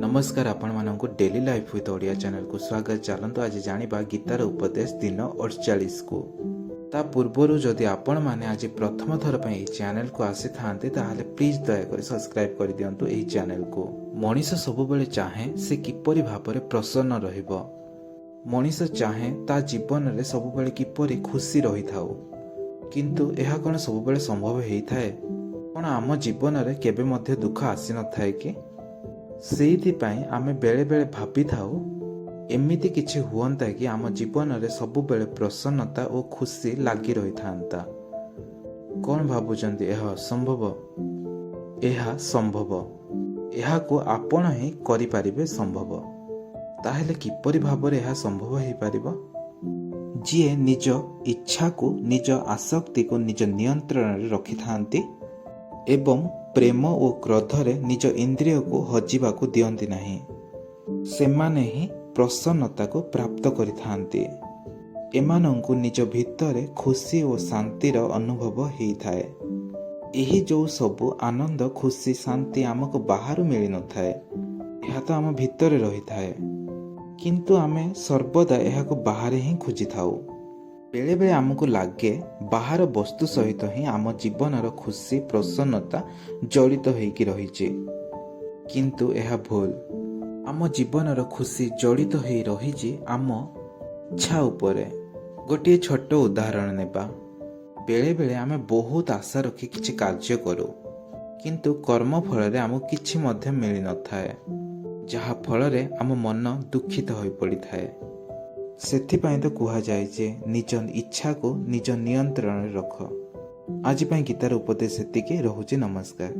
नमस्कार आपण मानक daily life with Odia channel को स्वागत। चलतु आज जानिबा गीतार उपदेश दिन 48 को। ता पूर्वर जदि आपण माने आज प्रथम थर पे एही चैनल को आसी थांते ताहाले प्लीज दयाकर सब्सक्राइब कर दियंतु एही चैनल को। मनीष सबुबेले चाहे से किपरि भाबरे प्रसन्न रहिबो। मनीष चाहे ता जीवन रे सबुबेले किपरि खुशी रही थाउ, किंतु एहा कोन सबुबेले संभव हेई थाए? कोन आम जीवन रे केबे मध्ये दुख आसी न थाए कि? सेइथिपाई आमे बेले बेले भाबी थाउ एमिति किछि हुअंता कि आम जीवन रे सबुबेले प्रसन्नता और खुशी लागी रही थांता। कौन भाबुचंती एहा असंभव? एहा संभव। एहा को आपण ही करि पारिबे संभव। ताहेले किपरि भाबरे एहा संभव हेई पारिबो? जिए निज इच्छा को, निज आसक्ति को निज नियंत्रण रे रखि थांती एवं प्रेम और क्रोध रे निज इंद्रिय को हजिबा को दियंती नहीं, सेमाने ही प्रसन्नता को प्राप्त करि थांती। एमानंकु निज भितरे खुशी और शांतिर अनुभव हेई थाए। एही जो सबु आनंद, खुशी, शांति आमको बाहर मिली न थाए, एहा तो आम भितरे रही थाए, किंतु आमे सर्वदा एहा को बाहर ही खोजी थाउ। बेले बेले आमको लागे बाहर वस्तु सहित ही आम जीवनर खुशी, प्रसन्नता जड़ित होइकी रहिछि, किंतु एहा भूल। आम जीवनर खुशी जड़ित होई रहिछि आम इच्छा उपरे। गोटे छोट उदाहरण नेबा। बेले बेले आमे बहुत आशा रखी किछि कार्य करू, किंतु कर्म फल रे आमको किछि मध्य मिली न थाए, जहा फल रे आम मन दुखित होई पड़ी थाए। सेथिपाई तो कुहा जाए जे निज इच्छा को निज नियंत्रण रख। आज गीतार उपदेश सेतिके रहुछि। नमस्कार।